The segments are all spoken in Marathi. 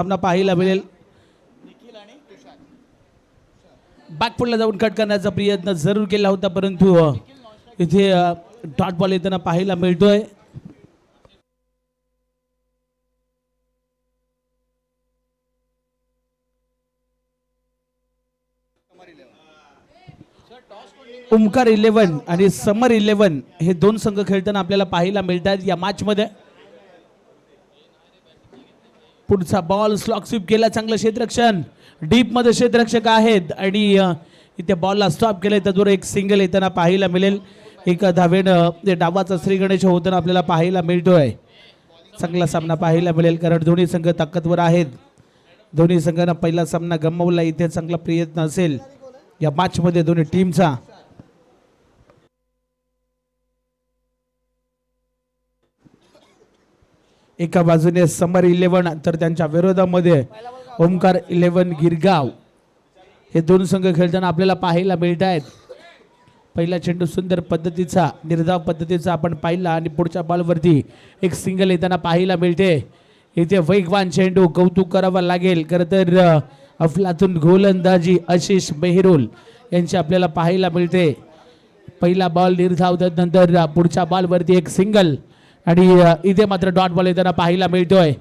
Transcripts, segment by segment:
सामना पाहायला मिळेल. बॅकफुटला जाऊन कट करण्याचा प्रयत्न जरूर केला होता, परंतु इथे डॉट बॉल येताना पाहायला मिळतोय. ओमकार 11 आणि समर 11 हे दोन संघ खेळताना आपल्याला पाहायला मिळतात या मॅच मध्ये. पुढचा बॉल स्लॉक स्वीप केला, चांगलं क्षेत्ररक्षण, डीप मध्ये क्षेत्ररक्षक आहेत आणि इथे बॉलला स्टॉप केले. त्यावर एक सिंगल येताना पाहायला मिळेल. एका धावेनं डावाचा श्री गणेश होताना आपल्याला पाहायला मिळतोय. चांगला सामना पाहायला मिळेल कारण दोन्ही संघ ताकदवर आहेत. दोन्ही संघांना पहिला सामना गमावला. इथे चांगला प्रयत्न असेल या मॅच मध्ये दोन्ही टीमचा. एका बाजूने समर 11 तर त्यांच्या विरोधामध्ये ओमकार 11 गिरगाव हे दोन संघ खेळताना आपल्याला पाहायला मिळत आहेत. पहिला चेंडू सुंदर पद्धतीचा निर्धाव पद्धतीचा आपण पाहिला आणि पुढच्या बॉलवरती एक सिंगल येताना पाहायला मिळते. इथे वेगवान चेंडू, कौतुक करावा लागेल खरं तर अफलातून गोलंदाजी आशिष मेहरुल यांची आपल्याला पाहायला मिळते. पहिला बॉल निर्धाव, त्यानंतर पुढच्या बॉलवरती एक सिंगल आणि इथे मात्र डॉट बॉल येताना पाहायला मिळतोय.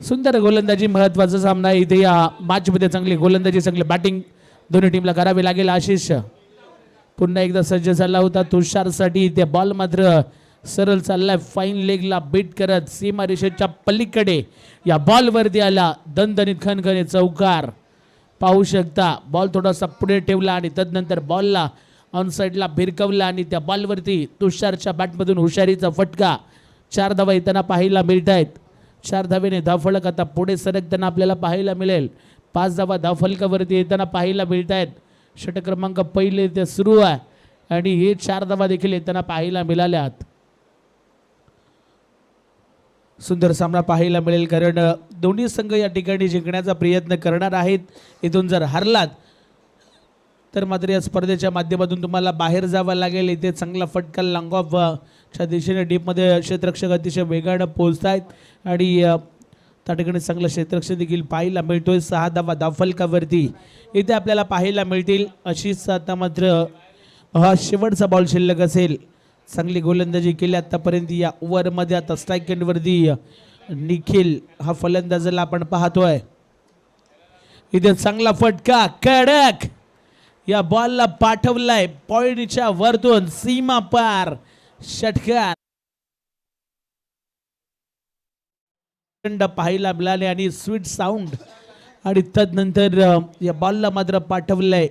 सुंदर गोलंदाजी, महत्वाचा सामना आहे इथे या मॅच मध्ये. चांगली गोलंदाजी, चांगली बॅटिंग दोन्ही टीमला करावी लागेल. आशिष पुन्हा एकदा सज्ज झाला होता तुषारसाठी. ते बॉल मात्र सरळ चाललाय, फाईन लेगला बीट करत सीमा रेषेच्या पलीकडे या बॉलवरती आला. दणदणीत खणखणे चौकार पाहू शकता. बॉल थोडासा पुढे ठेवला आणि तदनंतर बॉलला ऑन साईडला भिरकवला आणि त्या बॉलवरती तुषारच्या बॅटमधून हुशारीचा फटका. 4 धावा येताना पाहायला मिळत आहेत. 4 धावेने धावफलक आता पुढे सरकताना आपल्याला पाहायला मिळेल. 5 धावा धावफलकावरती येताना पाहायला मिळत आहेत. षटक क्रमांक पहिले ते सुरू आहे आणि हे 4 धावा देखील येताना पाहायला मिळाल्यात. सुंदर सामना पाहायला मिळेल कारण दोन्ही संघ या ठिकाणी जिंकण्याचा प्रयत्न करणार आहेत. इथून जर हरलात तर मात्र या स्पर्धेच्या माध्यमातून तुम्हाला बाहेर जावं लागेल. इथे चांगला फटका लॉंग ऑफ च्या दिशेने डीपमध्ये क्षेत्ररक्षक अतिशय वेगानं पोहोचत आहेत आणि त्या ठिकाणी चांगलं क्षेत्ररक्षक देखील पाहायला मिळतोय. 6 धावा धावफलकावरती इथे आपल्याला पाहायला मिळतील. अशीच आता मात्र हा शेवटचा बॉल शिल्लक असेल. चांगली गोलंदाजी केली आतापर्यंत या ओव्हरमध्ये. आता स्ट्राईक एंडवरती निखिल हा फलंदाजाला आपण पाहतोय. इथे चांगला फटका, कडक या बॉलला पाठवलाय पॉइंटच्या वरतून सीमा पार षटकार पाहायला मिळाले आणि स्वीट साऊंड आणि तदनंतर या बॉलला मात्र पाठवलंय.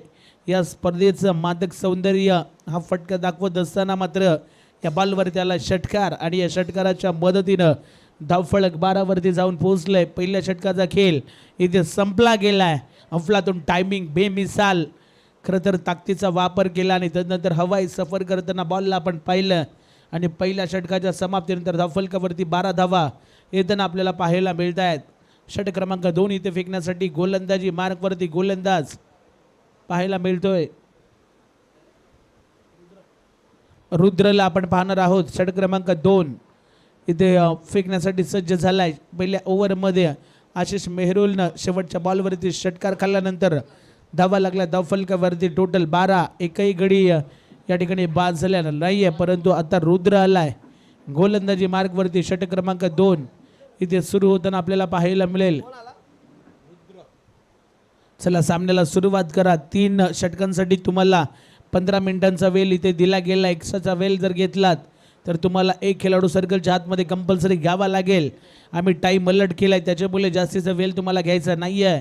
या स्पर्धेचं मादक सौंदर्य हा फटका दाखवत असताना मात्र या बॉलवर त्याला षटकार आणि या षटकाराच्या मदतीनं धावफलक 12 वरती जाऊन पोहोचलंय. पहिल्या षटकाचा खेळ इथे संपला गेलाय. अफलातून टायमिंग बेमिसाल, खरं तर ताकदीचा वापर केला आणि तदनंतर हवाई सफर करताना बॉलला आपण पाहिलं आणि पहिल्या षटकाच्या समाप्तीनंतर धावफलकावरती 12 धावा येताना आपल्याला पाहायला मिळत आहेत. षटक क्रमांक 2 इथे फेकण्यासाठी गोलंदाजी मार्कवरती गोलंदाज पाहायला मिळतोय. रुद्रला आपण पाहणार आहोत. षटक क्रमांक 2 इथे फेकण्यासाठी सज्ज झालाय. पहिल्या ओव्हरमध्ये आशिष मेहरुलनं शेवटच्या बॉलवरती षटकार खाल्ल्यानंतर धावा लागल्या. धावफलकावरती टोटल 12. एकही गडी या ठिकाणी बाद झाल्या नाहीये, परंतु आता रुद्र आलाय गोलंदाजी मार्गवरती. षटक क्रमांक 2 इथे सुरू होताना आपल्याला पाहायला मिळेल. चला सामन्याला सुरुवात करा. 3 षटकांसाठी तुम्हाला 15 मिनिटांचा वेळ इथे दिला गेला. एक्स्ट्राचा वेळ जर घेतलात तर तुम्हाला एक खेळाडू सर्कलच्या आतमध्ये कंपल्सरी घ्यावा लागेल. आम्ही टाईम अलर्ट केलाय, त्याच्यामुळे जास्तीचा वेळ तुम्हाला घ्यायचा नाहीये.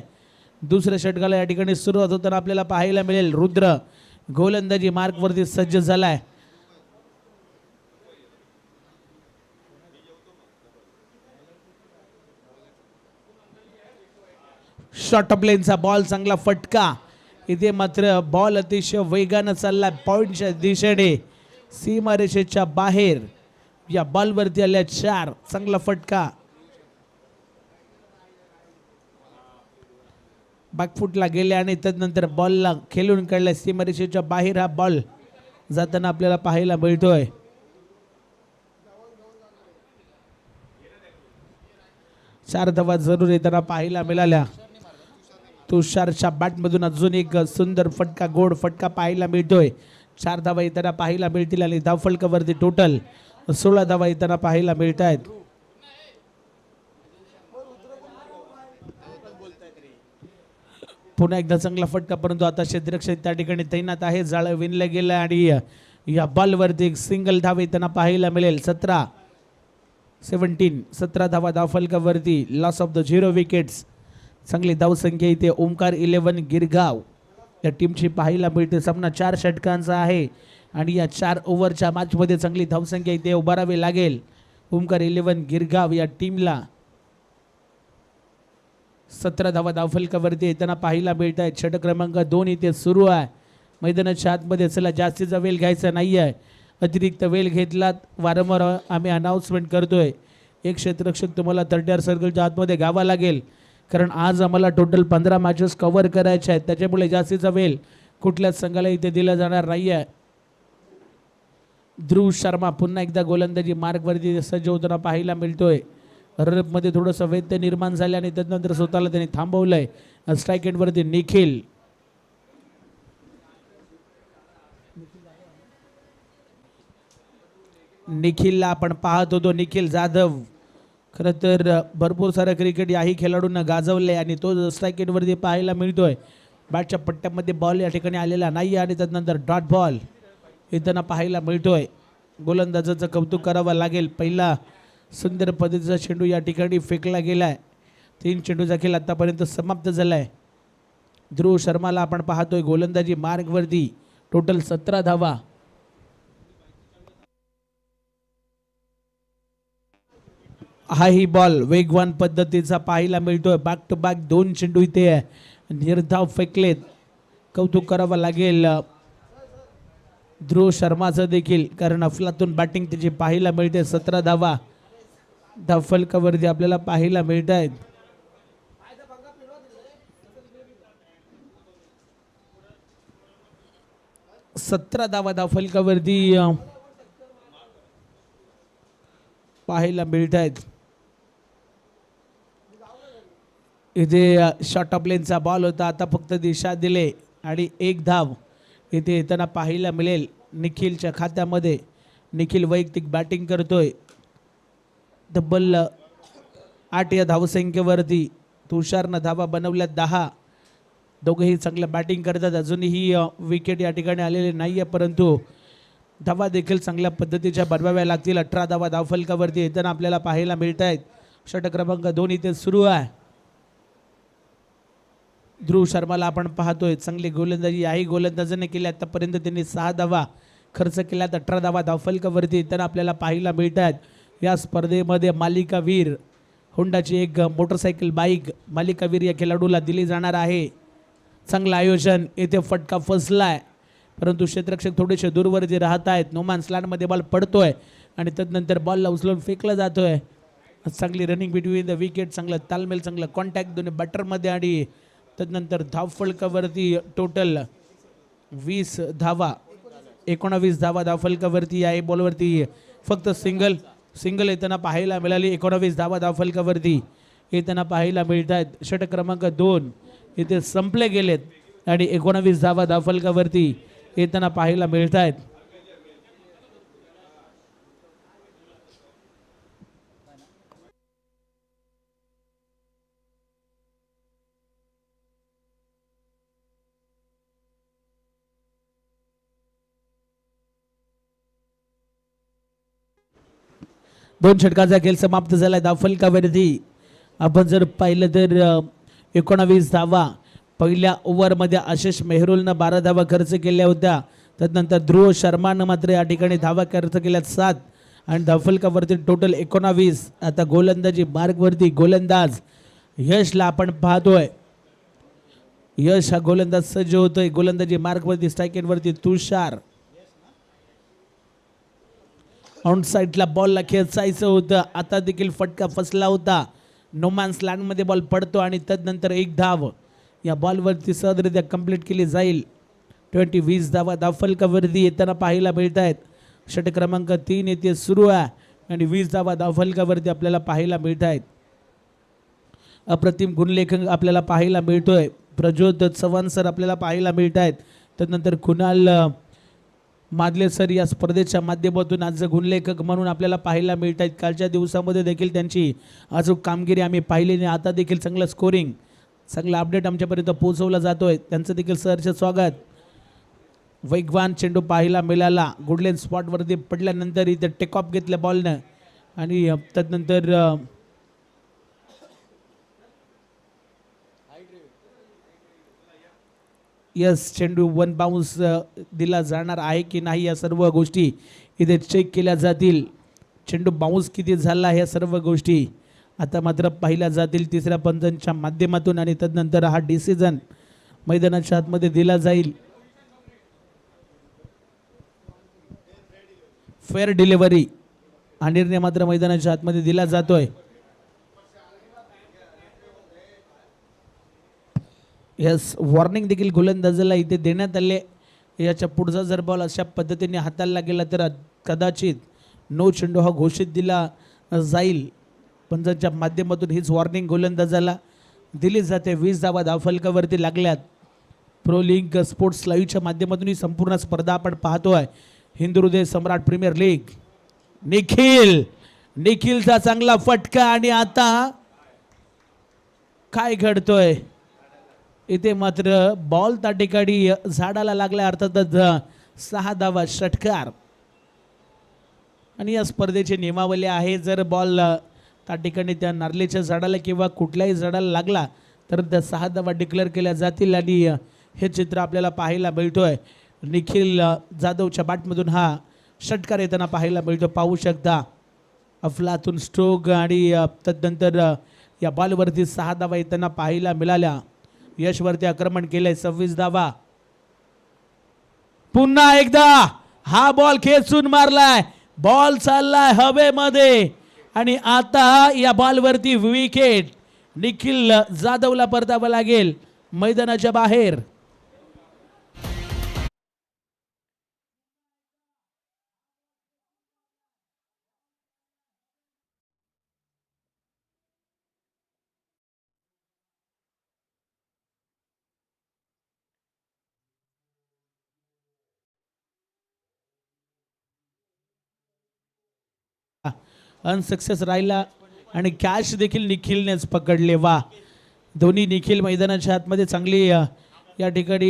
दुसऱ्या षटकाला या ठिकाणी सुरुवात होताना आपल्याला पाहायला मिळेल. रुद्र गोलंदाजी मार्कवरती सज्ज झालाय. शॉर्ट प्लेनचा बॉल, चांगला फटका. इथे मात्र बॉल अतिशय वेगानं चाललाय पॉइंटच्या दिशेने. सीमारेषेच्या बाहेर या बॉलवरती आल्या 4. चांगला फटका. बॅकफुटला गेले आणि तदनंतर बॉलला खेळून काढल्या. सीमारेषेच्या बाहेर हा बॉल जाताना आपल्याला पाहायला मिळतोय. 4 धावा जरूर येताना पाहायला मिळाल्या. तुषारच्या बॅटमधून अजून एक सुंदर फटका, गोड फटका पाहायला मिळतोय. 4 धावा येताना पाहायला मिळतील आणि धावफलकावरती टोटल 16 धावा येताना पाहायला मिळत आहेत. पुन्हा एकदा चांगला फटका, परंतु आता क्षेत्ररक्षक त्या ठिकाणी तैनात आहे. जाळं विणलं गेलं आणि या बॉलवरती एक सिंगल धाव येताना पाहायला मिळेल. 17 धावा धावफलकावरती. Loss of the 0 wickets. चांगली धावसंख्या इथे ओमकार 11 गिरगाव या टीमची पाहायला मिळते. सामना 4 षटकांचा आहे आणि या 4 ओव्हरच्या मॅचमध्ये चांगली धावसंख्या इथे उभारावी लागेल ओमकार 11 गिरगाव या टीमला. 17 धावा धावफलकावरती येताना पाहायला मिळत आहेत. षटक क्रमांक 2 इथे सुरू आहे. मैदानाच्या आतमध्ये चला जास्तीचा वेळ घ्यायचा नाही आहे. अतिरिक्त वेळ घेतलात वारंवार आम्ही अनाऊन्समेंट करतोय. एक क्षेत्ररक्षक तुम्हाला 30 सर्कलच्या आतमध्ये घ्यावा लागेल, कारण आज आम्हाला टोटल 15 मॅचेस कव्हर करायचे आहेत. त्याच्यामुळे जास्तीचा वेळ कुठल्याच संघाला इथे दिला जाणार नाही आहे. ध्रुव शर्मा पुन्हा एकदा गोलंदाजी मार्गवरती सज्ज होताना पाहायला मिळतोय. रनअपमध्ये थोडंसं वैद्य निर्माण झाले आणि त्यानंतर स्वतःला त्यांनी थांबवलंय. स्ट्राईक एंडवरती निखिलला आपण पाहत होतो. निखिल जाधव खरं तर भरपूर सारं क्रिकेट याही खेळाडूंना गाजवले आणि तो स्ट्राईक एंडवरती पाहायला मिळतोय. बॅटच्या पट्ट्यामध्ये बॉल या ठिकाणी आलेला नाही आणि त्यानंतर डॉट बॉल येताना पाहायला मिळतोय. गोलंदाजाचं कौतुक करावं लागेल. पहिला सुंदर पद्धतीचा चेंडू या ठिकाणी फेकला गेलाय. 3 चेंडूचा खेळ आतापर्यंत समाप्त झालाय. ध्रुव शर्माला आपण पाहतोय गोलंदाजी मार्गवरती. टोटल 17 धावा. हाही बॉल वेगवान पद्धतीचा पाहायला मिळतोय. बॅक टू बॅक 2 चेंडू इथे निर्धाव फेकलेत. कौतुक करावं लागेल ध्रुव शर्माचं देखील, कारण अफलातून बॅटिंग त्याची पाहायला मिळते. 17 धावा धावफलकावरती आपल्याला पाहायला मिळत आहेत. सतरा धावा धावफलकावरती पाहायला मिळत आहेत. इथे शॉर्ट ऑफ लेनचा बॉल होता. आता फक्त दिशा दिले आणि 1 धाव इथे येताना पाहायला मिळेल निखिलच्या खात्यामध्ये. निखिल वैयक्तिक बॅटिंग करतोय. तब्बल 8 या धावसंख्येवरती. तुषारनं धावा बनवल्या 10. दोघेही चांगलं बॅटिंग करतात. अजूनही विकेट या ठिकाणी आलेले नाही आहे, परंतु धावा देखील चांगल्या पद्धतीच्या बनवाव्या लागतील. 18 धावा धावफलकावरती येताना आपल्याला पाहायला मिळत आहेत. षटक क्रमांक 2 इथे सुरू आहे. ध्रुव शर्माला आपण पाहतोय. चांगली गोलंदाजी याही गोलंदाजाने केली. आतापर्यंत त्यांनी 6 धावा खर्च केल्यात. 18 धावा धावफलकावरती येताना आपल्याला पाहायला मिळत आहेत. या स्पर्धेमध्ये मालिकावीर होंडाची एक मोटरसायकल बाईक मालिकावीर या खेळाडूला दिली जाणार आहे. चांगलं आयोजन. येथे फटका फसलाय, परंतु क्षेत्ररक्षक थोडेसे दूरवरती राहत आहेत. नोमॅन स्लॅनमध्ये बॉल पडतोय आणि त्यानंतर बॉलला उचलून फेकला जातोय. चांगली रनिंग बिटवीन द विकेट. चांगलं तालमेल, चांगलं कॉन्टॅक्ट दोन्ही बॅटरमध्ये आणि त्यानंतर धावफलकावरती टोटल 20 धावा 19 धावा धावफलकावरती. या बॉलवरती फक्त सिंगल येताना पाहायला मिळाली. 19 धावा धावफलकावरती येताना पाहायला मिळत आहेत. षटक क्रमांक 2 इथे संपले गेलेत आणि 19 धावा धावफलकावरती येताना पाहायला मिळत आहेत. दोन षटकाचा खेळ समाप्त झाला. धावफलकावरती आपण जर पाहिलं तर 19 धावा. पहिल्या ओव्हरमध्ये आशिष मेहरुलनं 12 धावा खर्च केल्या होत्या. त्यानंतर ध्रुव शर्मानं मात्र या ठिकाणी धावा खर्च केल्यात 7 आणि धावफलकावरती टोटल 19. आता गोलंदाजी मार्गवरती गोलंदाज यशला आपण पाहतोय. यश हा गोलंदाज सज्ज होतोय. गोलंदाजी मार्गवरती स्ट्राईक एंडवरती तुषार. आउट साईडला बॉलला खेचायचं होतं. आता देखील फटका फसला होता. नोमॅन्स लँडमध्ये बॉल पडतो आणि त्यानंतर 1 धाव या बॉलवरती सहजरित्या कंप्लीट केली जाईल. 20 धावा धावफलकावरती येताना पाहायला मिळत आहेत. षटक क्रमांक 3 येथे सुरू आहे आणि 20 धावा धावफलकावरती आपल्याला पाहायला मिळत आहेत. अप्रतिम गुणलेखन आपल्याला पाहायला मिळतोय. प्रज्योत चव्हाण सर आपल्याला पाहायला मिळत आहेत. त्यानंतर कुणाल मादले सर या स्पर्धेच्या माध्यमातून आज गुणलेखक म्हणून आपल्याला पाहायला मिळत आहेत. कालच्या दिवसामध्ये देखील त्यांची अचूक कामगिरी आम्ही पाहिली नाही. आता देखील चांगलं स्कोरिंग, चांगला अपडेट आमच्यापर्यंत पोहोचवला जातोय. त्यांचं देखील सरचे स्वागत. वेगवान चेंडू पाहायला मिळाला. गुडलेन स्पॉटवरती पडल्यानंतर इथे टेक ऑफ घेतल्या बॉलनं आणि त्यानंतर यस चेंडू वन बाउन्स दिला जाणार आहे की नाही या सर्व गोष्टी इथे चेक केल्या जातील. चेंडू बाउन्स किती झाला ह्या सर्व गोष्टी आता मात्र पाहिल्या जातील तिसऱ्या पंचांच्या माध्यमातून आणि त्यानंतर हा डिसिजन मैदानाच्या आतमध्ये दिला जाईल. फेअर डिलिव्हरी हा निर्णय मात्र मैदानाच्या आतमध्ये दिला जातोय. यस वॉर्निंग देखील गोलंदाजाला इथे देण्यात आले. याच्या पुढचा जर बॉल अशा पद्धतीने हाताळला गेला तर कदाचित नो चेंडू हा घोषित दिला जाईल. पंचांच्या माध्यमातून हीच वॉर्निंग गोलंदाजाला दिली जाते. 20 धावा धावफलकावरती लागल्यात. प्रो लीग स्पोर्ट्स लाईव्हच्या माध्यमातून ही संपूर्ण स्पर्धा आपण पाहतोय. हिंदू हृदय सम्राट प्रीमियर लीग. निखिलचा चांगला फटका आणि आता काय घडतोय इथे मात्र बॉल त्या ठिकाणी झाडाला लागला. अर्थातच 6 धावा षटकार आणि या स्पर्धेची नियमावली आहे जर बॉल त्या ठिकाणी त्या नारळीच्या झाडाला किंवा कुठल्याही झाडाला लागला तर त्या 6 धावा डिक्लेअर केल्या जातील आणि हे चित्र आपल्याला पाहायला मिळतोय. निखिल जाधवच्या बॅटमधून हा षटकार येताना पाहायला मिळतो. पाहू शकता अफलातून स्ट्रोक आणि त्यानंतर या बॉलवरती 6 धावा येताना पाहायला मिळाल्या. यशवरती आक्रमण केलंय. 26 धावा. पुन्हा एकदा हा बॉल खेचून मारलाय. बॉल चाललाय हवेमध्ये आणि आता या बॉलवरती विकेट. निखिल जाधवला परतावं लागेल मैदानाच्या बाहेर. अनसक्सेस राहिला आणि कॅच देखील निखिलनेच पकडले. वा दोन्ही निखिल मैदानाच्या आतमध्ये चांगली या ठिकाणी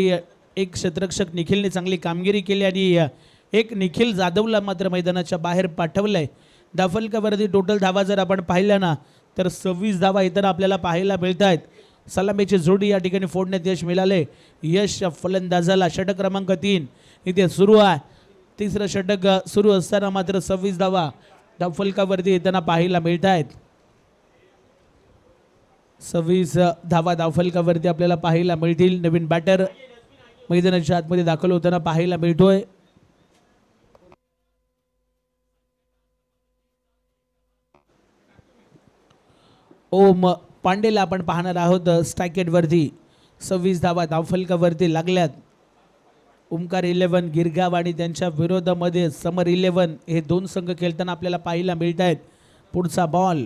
एक क्षेत्ररक्षक निखिलने चांगली कामगिरी केली आणि एक निखिल जाधवला मात्र मैदानाच्या बाहेर पाठवलंय. धावफलकावरती टोटल धावा जर आपण पाहिल्या ना तर 26 धावा येताना आपल्याला पाहायला मिळत आहेत. सलामीची जोडी या ठिकाणी फोडण्यात यश मिळाले. यश फलंदाजाला. षटक क्रमांक 3 इथे सुरू आहे. तिसरं षटक सुरू असताना मात्र 26 धावा धावफलकावरती येताना पाहायला मिळत आहेत. 26 धावा धावफलकावरती आपल्याला पाहायला मिळतील. नवीन बॅटर मैदानाच्या आतमध्ये दाखल होताना पाहायला मिळतोय. ओम पांडेला आपण पाहणार आहोत स्ट्रायकेटवरती. 26 धावा धावफलकावरती लागल्यात. ओमकार 11 गिरगाव आणि त्यांच्या विरोधामध्ये समर 11 हे दोन संघ खेळताना आपल्याला पाहायला मिळत आहेत. पुढचा बॉल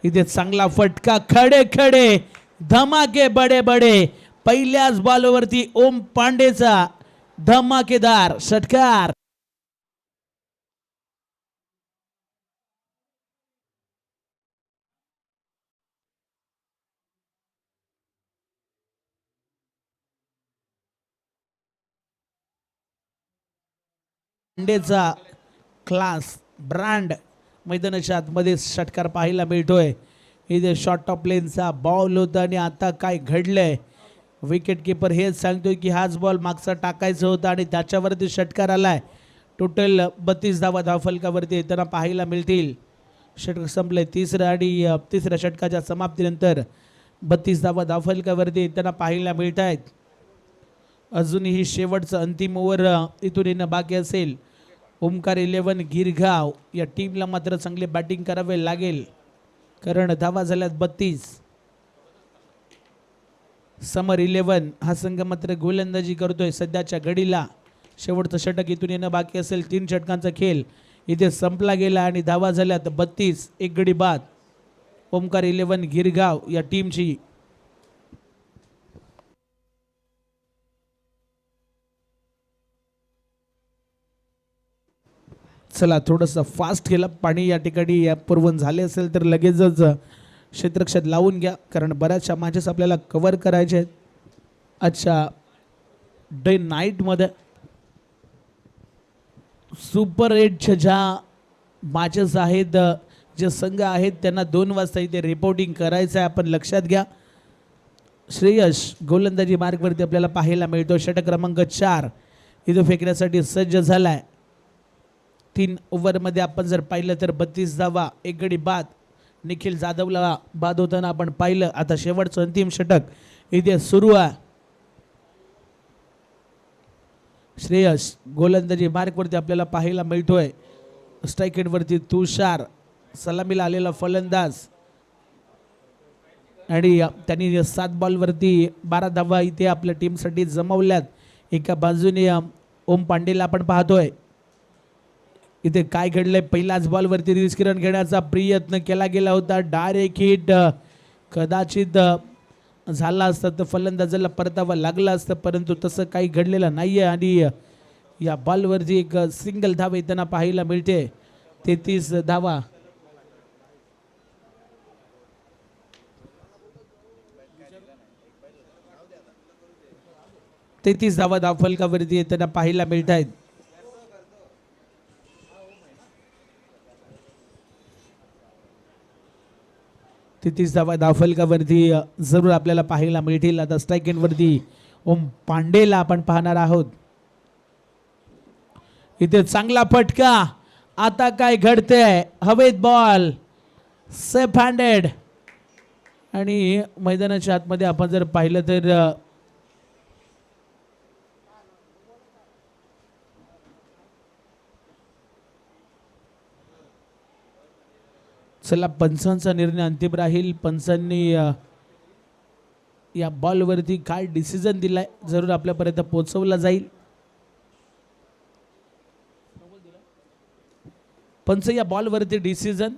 इथे चांगला फटका. खडे खडे धमाके बडे बडे. पहिल्याच बॉलवरती ओम पांडेचा धमाकेदार षटकार. पांडेचा क्लास ब्रँड मैदानाच्या आतमध्ये षटकार पाहायला मिळतोय. इथे शॉर्ट ऑफ लेनचा बॉल होता आणि आता काय घडलंय विकेट किपर हेच सांगतोय की हाच बॉल मागचा टाकायचा होता आणि त्याच्यावरती षटकार आलाय. टोटल 32 धावा धावफलकावरती येताना पाहायला मिळतील. षटक संपले. तिसरं आणि तिसऱ्या षटकाच्या समाप्तीनंतर 32 धावा धावफलकावरती येताना पाहायला मिळत आहेत. अजूनही शेवटचं अंतिम ओव्हर इथून येणं बाकी असेल. ओमकार 11 गिरगाव या टीमला मात्र चांगले बॅटिंग करावे लागेल कारण धावा झाल्यात 32. समर 11 हा संघ मात्र गोलंदाजी करतोय सध्याच्या घडीला. शेवटचं षटक इथून येणं बाकी असेल. 3 षटकांचा खेळ इथे संपला गेला आणि धावा झाल्यात 32. एक गडी बाद. ओमकार 11 गिरगाव या टीमची. चला थोडंसं फास्ट केलं. पाणी या ठिकाणी पुरवून झाले असेल तर लगेचच क्षेत्ररक्षक लावून घ्या, कारण बऱ्याचशा मॅचेस आपल्याला कव्हर करायचे आहेत. अच्छा, डे नाईटमध्ये सुपर 8च्या ज्या मॅचेस आहेत, जे संघ आहेत त्यांना 2 वाजता इथे रिपोर्टिंग करायचं आहे. आपण लक्षात घ्या. श्रेयश गोलंदाजी मार्गवरती आपल्याला पाहायला मिळतो. षटक क्रमांक 4 इथे फेकण्यासाठी सज्ज झालाय. 3 ओव्हरमध्ये आपण जर पाहिलं तर 32 धावा, 1 गडी बाद. निखिल जाधवला बाद होताना आपण पाहिलं. आता शेवटचं अंतिम षटक इथे सुरू आहे. श्रेयस गोलंदाजी मार्कवरती आपल्याला पाहायला मिळतोय. स्ट्राईक रेटवरती तुषार, सलामीला आलेला फलंदाज, आणि त्यांनी 7 बॉलवरती 12 धावा इथे आपल्या टीमसाठी जमवल्यात. एका बाजूने ओम पांडेला आपण पाहतोय. इथे काय घडलंय, पहिल्याच बॉलवरती रिस्क रन घेण्याचा प्रयत्न केला गेला होता. डायरेक्ट हिट कदाचित झाला असता तर फलंदाजाला परतावा लागला असतं, परंतु तसं काही घडलेलं नाहीये. आणि या बॉलवरती एक सिंगल धाव येताना पाहायला मिळते. 33 धावा. धावफलकावरती येताना पाहायला मिळत आहेत. धावफलकावरती जरूर आपल्याला पाहायला मिळतील. आता स्ट्राईक एंडवरती ओम पांडेला आपण पाहणार आहोत. इथे चांगला फटका. आता काय घडतंय, हवेत बॉल, सेफ हँडेड. आणि मैदानाच्या आतमध्ये आपण जर पाहिलं तर चला, पंचांचा निर्णय अंतिम राहील. पंचांनी या बॉलवरती काय डिसिजन दिलाय जरूर आपल्यापर्यंत पोहोचवला जाईल. पंच या बॉलवरती डिसिजन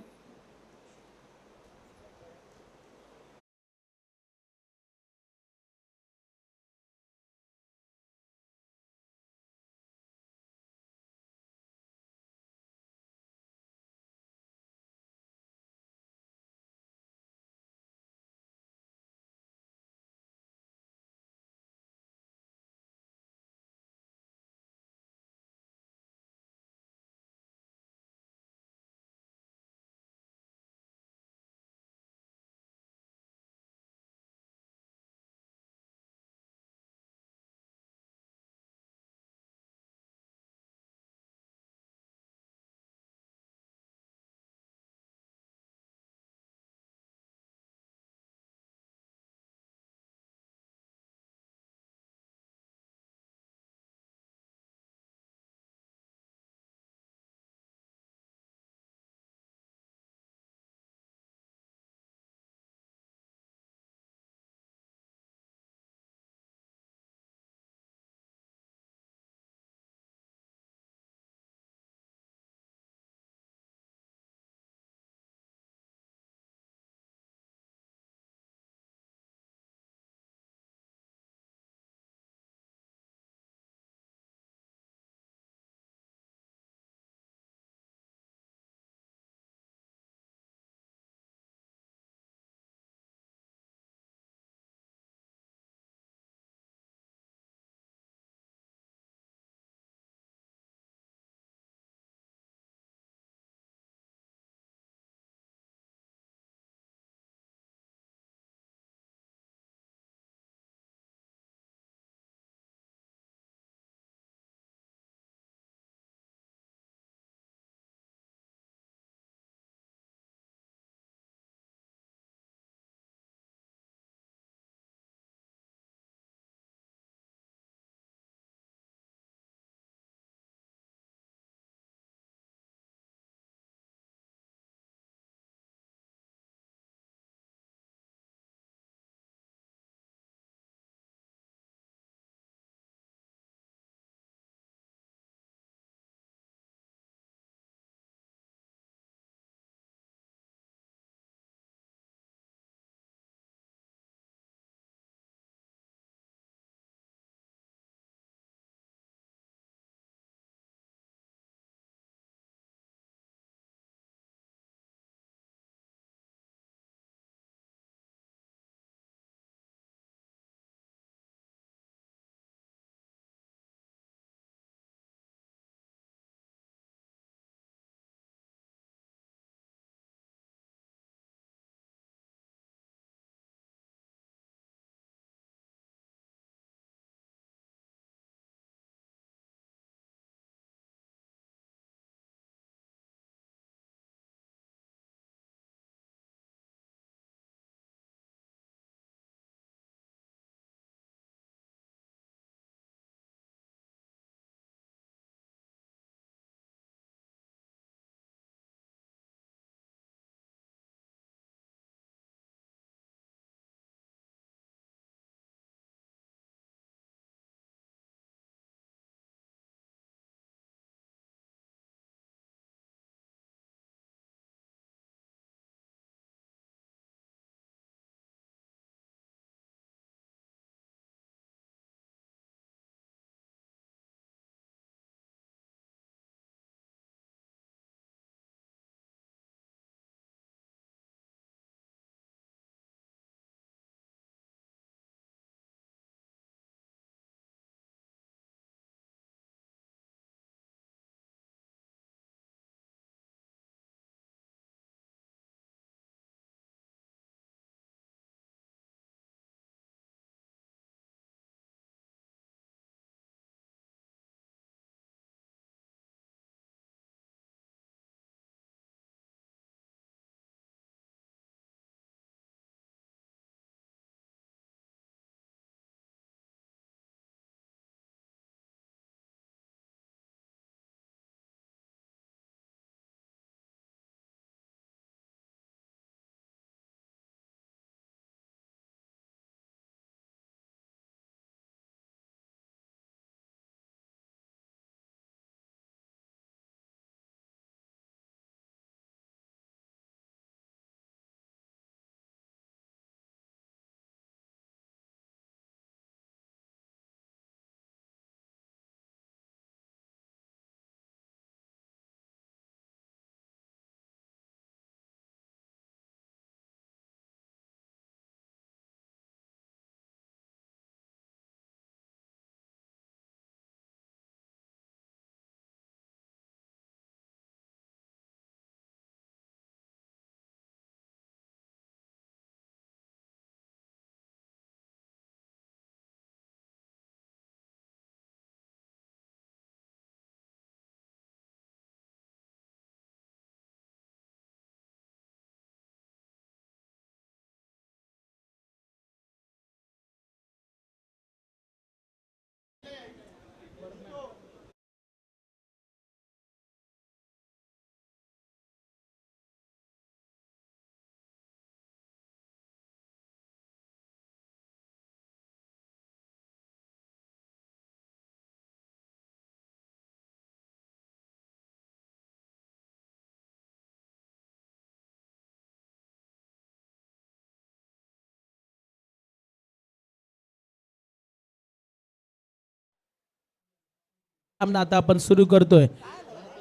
सामना आता आपण सुरू करतोय.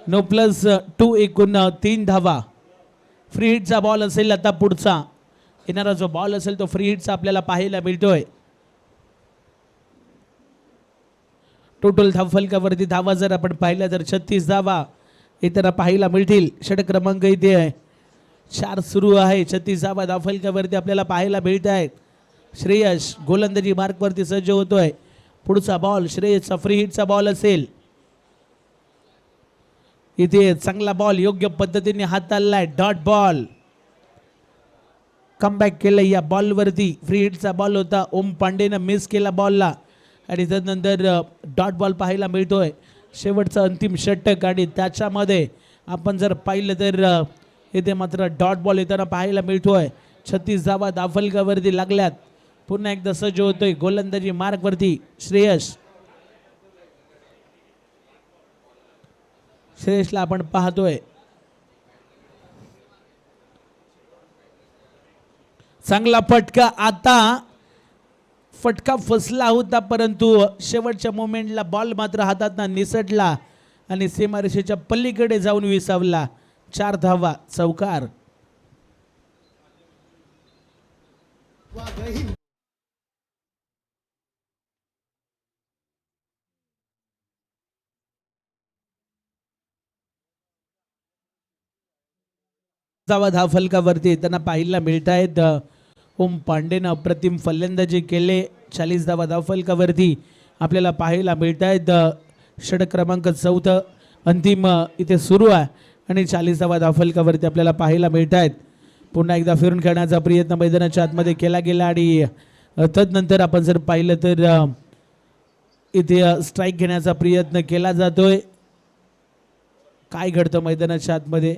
9+2 एकूण 3 धावा. फ्री हिटचा बॉल असेल आता पुढचा येणारा जो बॉल असेल तो फ्री हिटचा आपल्याला पाहायला मिळतोय. टोटल धावफलकावरती धावा जर आपण पाहिल्या तर 36 धावा इतर पाहायला मिळतील. षटक क्रमांक इथे आहे 4 सुरू आहे. 36 धावा धावफलकावरती आपल्याला पाहायला मिळत आहेत. श्रेयस गोलंदाजी मार्कवरती सज्ज होतोय. पुढचा बॉल श्रेयसचा फ्री हिटचा बॉल असेल. इथे चांगला बॉल योग्य पद्धतीने हाताळलाय. डॉट बॉल कमबॅक केलं या बॉलवरती. फ्री हिटचा बॉल होता. ओम पांडेनं मिस केला बॉलला आणि त्यानंतर डॉट बॉल पाहायला मिळतोय. शेवटचा अंतिम षटक आणि त्याच्यामध्ये आपण जर पाहिलं तर इथे मात्र डॉट बॉल येताना पाहायला मिळतोय. 36 धावा धावफलकावरती लागल्यात. पुन्हा एकदा सज्ज होतोय गोलंदाजी मार्कवरती श्रेयस. श्रेयसला आपण पाहतोय. चांगला फटका. आता फटका फसला होता परंतु शेवटच्या मोमेंटला बॉल मात्र हातात निसटला आणि सीमारेषेच्या पलीकडे जाऊन विसावला. 4 धावा चौकार. धावा धावफलकावरती त्यांना पाहायला मिळत आहेत. ओम पांडेनं अप्रतिम फलंदाजी केले. 40 धावा धावफलकावरती आपल्याला पाहायला मिळत आहेत. षटक क्रमांक 4 अंतिम इथे सुरू आहे आणि 40 धावा धावफलकावरती आपल्याला पाहायला मिळत आहेत. पुन्हा एकदा फिरून खेळण्याचा प्रयत्न मैदानाच्या आतमध्ये केला गेला आणि तदनंतर आपण जर पाहिलं तर इथे स्ट्राईक घेण्याचा प्रयत्न केला जातोय. काय घडतं मैदानाच्या आतमध्ये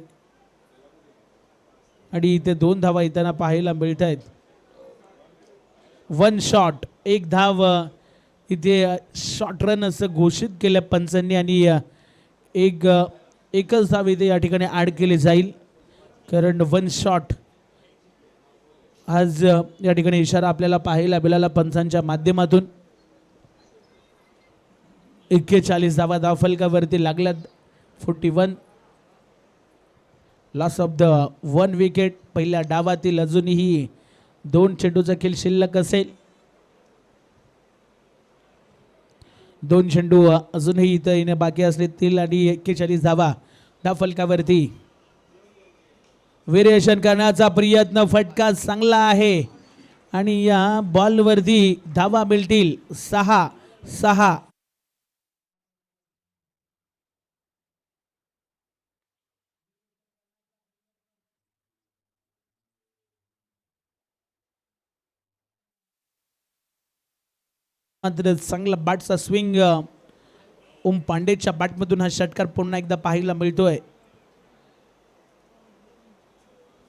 आणि इथे 2 धावा येताना पाहायला मिळत आहेत. 1 शॉट 1 धाव इथे शॉर्ट रन असं घोषित केलं पंचांनी आणि एकच धाव इथे या ठिकाणी ॲड केली जाईल कारण 1 शॉट आज या ठिकाणी इशारा आपल्याला पाहायला मिळाला पंचांच्या माध्यमातून. 41 धावा धावफलकावरती लागल्यात. 41 लॉस ऑफ द 1 विकेट. पहिल्या डावातील अजूनही 2 चेंडूचा खेळ शिल्लक असेल. 2 चेंडू अजूनही इथं येणे बाकी असतील आणि 41 धावा धावफलकावरती. व्हेरिएशन करण्याचा प्रयत्न. फटका चांगला आहे आणि या बॉलवरती धावा मिळतील 6. मात्र चांगला बॅटचा स्विंग ओम पांडेच्या बॅटमधून हा षटकार पुन्हा एकदा पाहायला मिळतोय.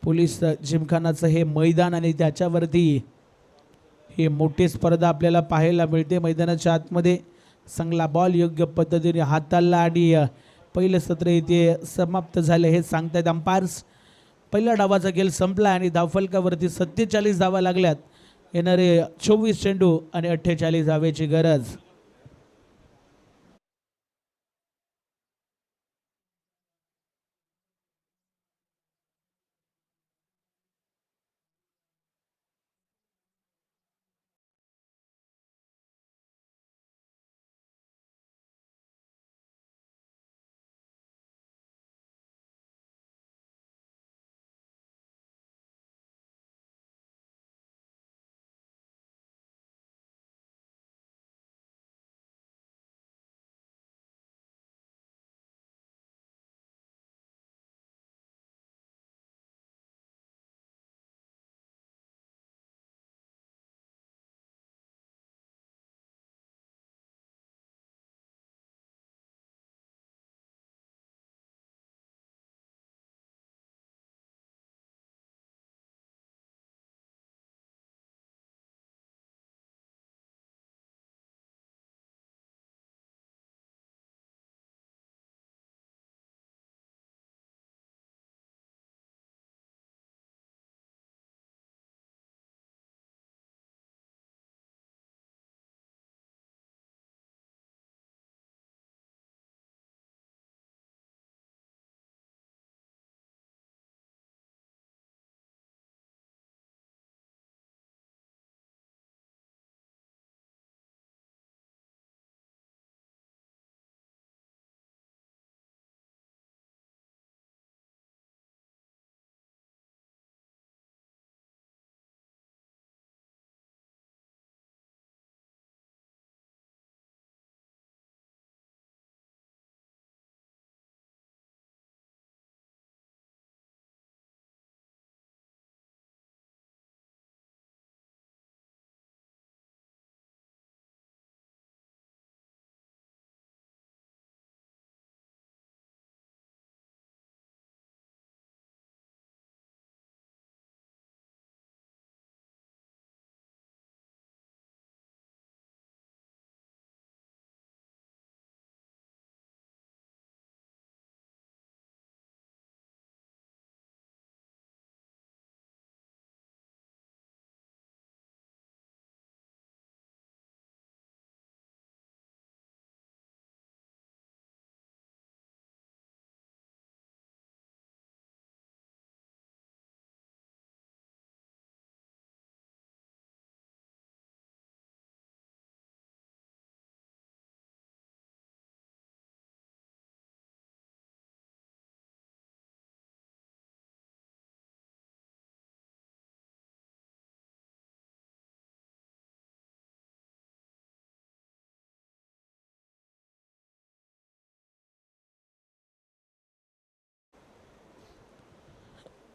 पोलीस जिमखानाचं हे मैदान आणि त्याच्यावरती हे मोठी स्पर्धा आपल्याला पाहायला मिळते. मैदानाच्या आतमध्ये चांगला बॉल योग्य पद्धतीने हाताळला आणि पहिलं सत्र इथे समाप्त झाले हे सांगतायत अंपायर्स. पहिल्या डावाचा खेळ संपला आणि धावफलकावरती 47 धावा लागल्यात. येणारे 24 चेंडू आणि 48 धावेची गरज.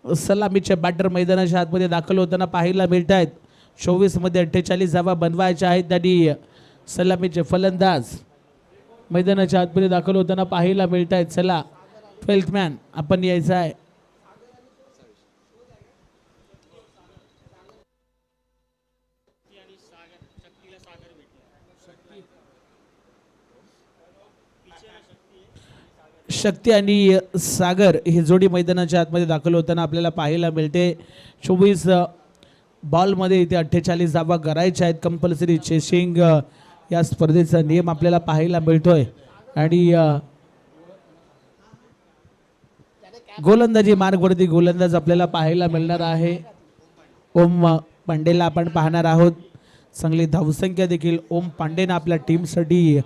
सलामीचे बॅटर मैदानाच्या आतमध्ये दाखल होताना पाहायला मिळत आहेत. 24 मध्ये 48 धावा बनवायच्या आहेत आणि सलामीचे फलंदाज मैदानाच्या आतमध्ये दाखल होताना पाहायला मिळत आहेत. चला 12th मॅन आपण यायचं आहे. शक्ती आणि सागर ही जोडी मैदानाच्या आतमध्ये दाखल होताना आपल्याला पाहायला मिळते. 24 बॉलमध्ये इथे 48 धावा करायच्या आहेत. कंपल्सरी चेसिंग या स्पर्धेचा नियम आपल्याला पाहायला मिळतोय आणि गोलंदाजी मार्गवरती गोलंदाज आपल्याला पाहायला मिळणार आहे. ओम पांडेला आपण पाहणार आहोत. चांगली धावसंख्या देखील ओम पांडेनं आपल्या टीमसाठी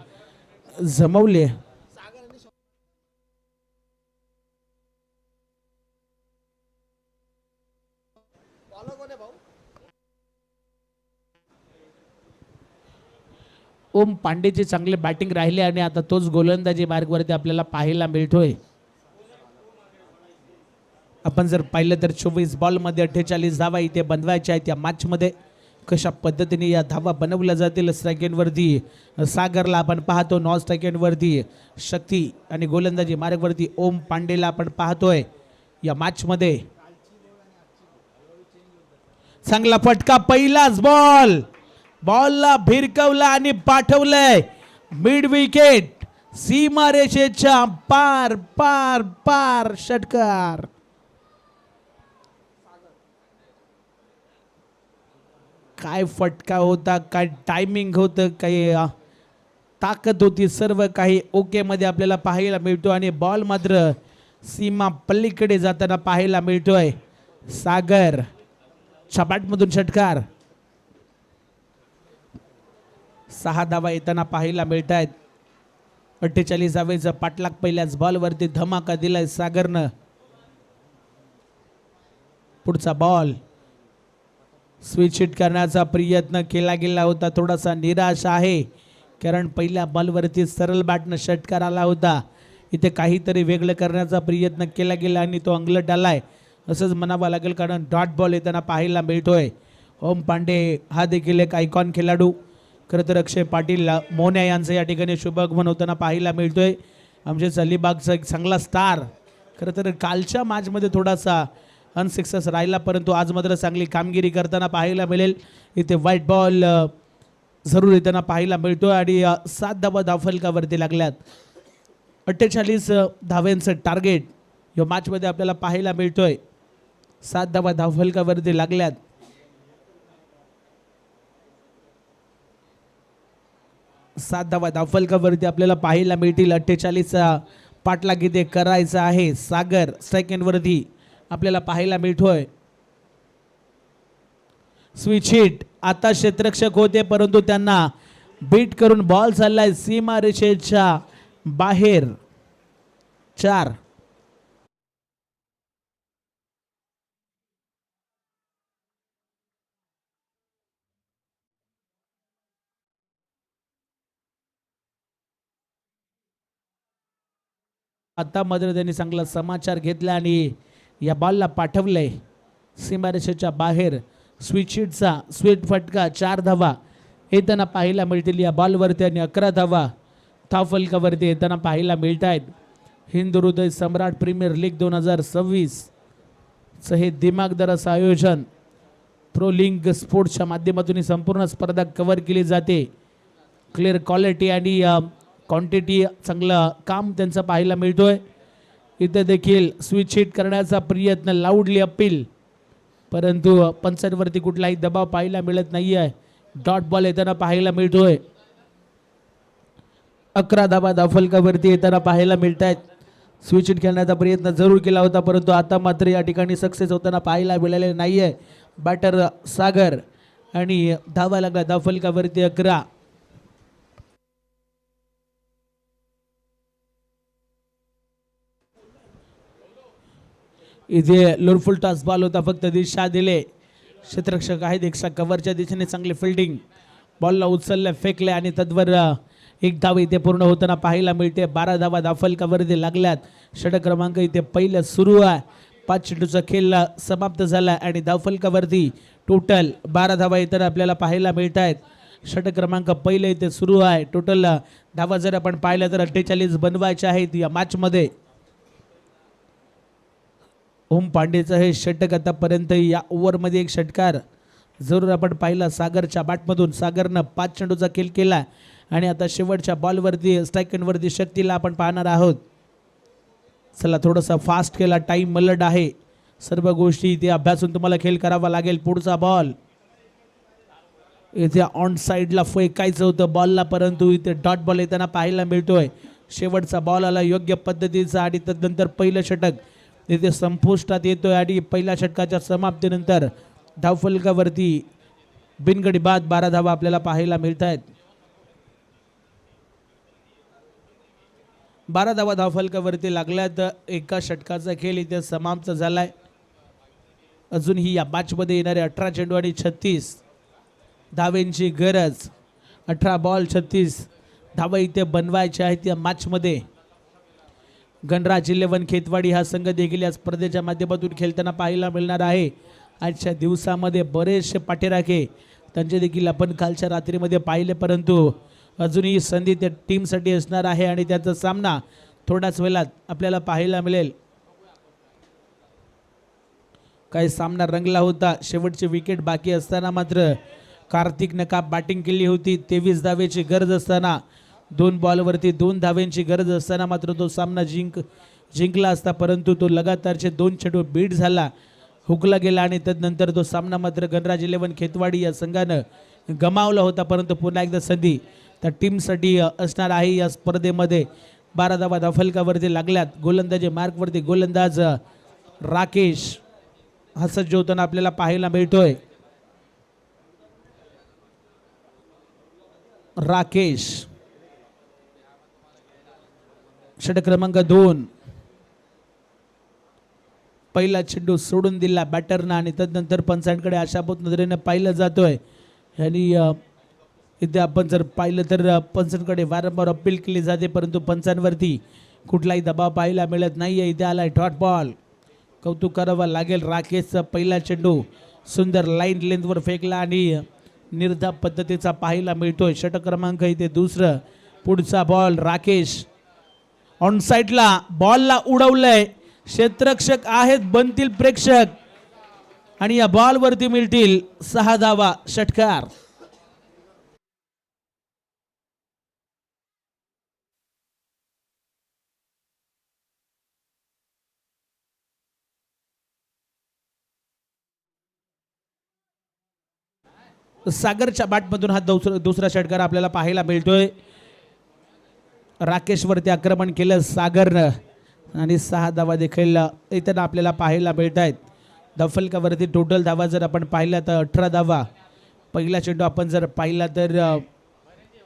जमवली. ओम पांडेचे चांगले बॅटिंग राहिले आणि आता तोच गोलंदाजी मार्गवरती आपल्याला पाहायला मिळतोय. आपण जर पाहिलं तर 24 बॉलमध्ये 48 धावा इथे बनवायच्या आहेत. या मॅचमध्ये कशा पद्धतीने या धावा बनवल्या जातील. स्ट्राईक वरती सागरला आपण पाहतो, नॉन स्ट्राईक वरती शक्ती आणि गोलंदाजी मार्गवरती ओम पांडेला आपण पाहतोय. या मॅचमध्ये चांगला फटका, पहिलाच बॉलला भिरकवला आणि पाठवलंय मिड विकेट. सीमारेषेच्या पार पार पार षटकार. काय फटका होता, काय टायमिंग होतं, काही ताकद होती, सर्व काही ओके मध्ये आपल्याला पाहायला मिळतो आणि बॉल मात्र सीमा पलीकडे जाताना पाहायला मिळतोय. सागर छपाटमधून षटकार. 6 धावा येताना पाहायला मिळत आहेत. 48 धावेचा पाठलाग पहिल्याच बॉलवरती धमाका दिलाय सागरनं. पुढचा बॉल स्विच हिट करण्याचा प्रयत्न केला गेला होता. थोडासा निराश आहे कारण पहिल्या बॉलवरती सरळ बॅटनं षटकार आला होता. इथे काहीतरी वेगळं करण्याचा प्रयत्न केला गेला आणि तो अंगलट आलाय असंच म्हणावं लागेल कारण डॉट बॉल येताना पाहायला मिळतोय. ओम पांडे हा देखील एक आयकॉन खेळाडू. खरं तर अक्षय पाटील मोन्या यांचं या ठिकाणी शुभागमन होताना पाहायला मिळतोय. आमचे अलिबागचा एक चांगला स्टार. खरं तर कालच्या मॅचमध्ये थोडासा अनसक्सेस राहिला परंतु आज मात्र चांगली कामगिरी करताना पाहायला मिळेल. इथे व्हाईट बॉल जरूर येताना पाहायला मिळतोय आणि 7 धावा धावफलकावरती लागल्यात. 48 धाव्यांचं टार्गेट या मॅचमध्ये आपल्याला पाहायला मिळतोय. 7 धावा धावफलकावरती लागल्यात. सात धावा धावफलकावरती आपल्याला पाहायला मिळतील. 48चा पाठलाग इथे करायचा आहे. सागर स्ट्राईक वरती आपल्याला पाहायला मिळतोय. Switch hit. आता क्षेत्ररक्षक होते परंतु त्यांना बीट करून बॉल चाललाय सीमा रेषेच्या बाहेर. 4. आता मात्र त्यांनी चांगला समाचार घेतला आणि या बॉलला पाठवलंय सीमारेषेच्या बाहेर. स्विच हिटचा स्वीट फटका. 4 धावा येताना पाहायला मिळतील या बॉलवरती आणि 11 धावा धावफलकावरती येताना पाहायला मिळत आहेत. हिंद हृदय सम्राट प्रीमियर लीग 2026 चं हे दिमागदार असं आयोजन प्रो लिंक स्पोर्ट्सच्या माध्यमातून ही संपूर्ण स्पर्धा कव्हर केली जाते. क्लिअर क्वालिटी आणि क्वांटिटी चांगलं काम त्यांचं पाहायला मिळतोय. इथे देखील स्विच हिट करण्याचा प्रयत्न, लाऊडली अपील, परंतु पंचांवरती कुठलाही दबाव पाहायला मिळत नाही आहे. डॉट बॉल येताना पाहायला मिळतोय. 11 धावा धावफलकावरती येताना पाहायला मिळत आहेत. स्विच हिट करण्याचा प्रयत्न जरूर केला होता परंतु आता मात्र या ठिकाणी सक्सेस होताना पाहायला मिळाले नाही आहे. बॅटर सागर आणि धावा लागला धावफलकावरती 11. इथे लोरफुल टॉस बॉल होता, फक्त दिशा दिले. क्षेत्ररक्षक आहेत एक्स्ट्रा कव्हरच्या दिशेने चांगली फिल्डिंग. बॉलला उचललं, फेकले आणि तद्वर एक धाव इथे पूर्ण होताना पाहायला मिळते. 12 धावा धावफलकावरती लागल्यात. षटक क्रमांक इथे पहिलं सुरू आहे. 5 चेंडूचा खेळ समाप्त झाला आणि धावफलकावरती टोटल 12 धावा इतर आपल्याला पाहायला मिळत आहेत. षटक क्रमांक पहिले इथे सुरू आहे. टोटल धावा जर आपण पाहिल्या तर 48 बनवायचे आहेत या मॅचमध्ये. ओम पांडेचं हे षटक आतापर्यंत या ओव्हरमध्ये एक षटकार जरूर आपण पाहिला सागरच्या बॅटमधून. सागरनं 5 चेंडूचा खेळ केला आणि आता शेवटच्या बॉलवरती स्ट्राईकवरती शक्तीला आपण पाहणार आहोत. चला थोडासा फास्ट केला, टाईम मलड आहे, सर्व गोष्टी इथे अभ्यासून तुम्हाला खेळ करावा लागेल. पुढचा बॉल इथे ऑन साईडला फेकायचं होतं बॉलला, परंतु इथे डॉट बॉल येताना पाहायला मिळतोय. शेवटचा बॉल आला योग्य पद्धतीचा आणि त्यानंतर पहिलं षटक इथे संपुष्टात येतोय आणि पहिल्या षटकाच्या समाप्तीनंतर धावफलकावरती बिनगडी बाद 12 धावा आपल्याला पाहायला मिळत आहेत. 12 धावा धावफलकावरती लागल्यात. एका षटकाचा खेळ इथे समाप्त झालाय. अजूनही या मॅचमध्ये येणारे 18 चेंडू आणि 36 धावेंची गरज. 18 बॉल 36 धावा इथे बनवायच्या आहेत या मॅचमध्ये. गणराज 11 खेतवाडी हा संघ देखील या स्पर्धेच्या माध्यमातून खेळताना पाहायला मिळणार आहे. आजच्या दिवसामध्ये बरेचसे पाठीराखे त्यांचे देखील आपण कालच्या रात्रीमध्ये पाहिले, परंतु अजूनही संधी त्या टीमसाठी असणार आहे आणि त्याचा सामना थोड्याच वेळात आपल्याला पाहायला मिळेल. काही सामना रंगला होता. शेवटची विकेट बाकी असताना मात्र कार्तिकनं का बॅटिंग केली होती. 23 धावेची गरज असताना 2 बॉलवरती 2 धावेंची गरज असताना मात्र तो सामना जिंकला असता, परंतु तो लगातारचे 2 चेंडू बीट झाला, हुकला गेला आणि त्यानंतर तो सामना मात्र गणराज 11 खेतवाडी या संघानं गमावला होता. परंतु पुन्हा एकदा संधी त्या टीमसाठी असणार आहे या स्पर्धेमध्ये. 12 धावा धावफलकावरती लागल्यात. गोलंदाजी मार्कवरती गोलंदाज राकेश हा सज्ज होताना आपल्याला पाहायला मिळतोय. राकेश षटक क्रमांक 2. पहिला चेंडू सोडून दिला बॅटरनं आणि त्यानंतर पंचांकडे आशापूत नजरेने पाहिलं जातोय. आणि इथे आपण जर पाहिलं तर पंचांकडे वारंवार अपील केली जाते, परंतु पंचांवरती कुठलाही दबाव पाहायला मिळत नाही आहे. इथे आलाय डॉट बॉल. कौतुक करावं लागेल राकेशचा पहिला चेंडू सुंदर लाईन लेंथवर फेकला आणि निर्धाव पद्धतीचा पाहायला मिळतोय. षटक क्रमांक इथे 2. पुढचा बॉल राकेश ऑन साईडला बॉलला उडवलंय. क्षेत्ररक्षक आहेत, बनतील प्रेक्षक आणि या बॉलवरती मिळतील 6 धावा. षटकार. सागरच्या बॅटमधून हा दुसरा षटकार आपल्याला पाहायला मिळतोय. राकेशवरती आक्रमण केलं सागरनं आणि 6 धावा देखील इथं आपल्याला पाहायला मिळत आहेत. धावफलकावरती टोटल धावा जर आपण पाहिल्या तर 18 धावा. पहिला चेंडू आपण जर पाहिला तर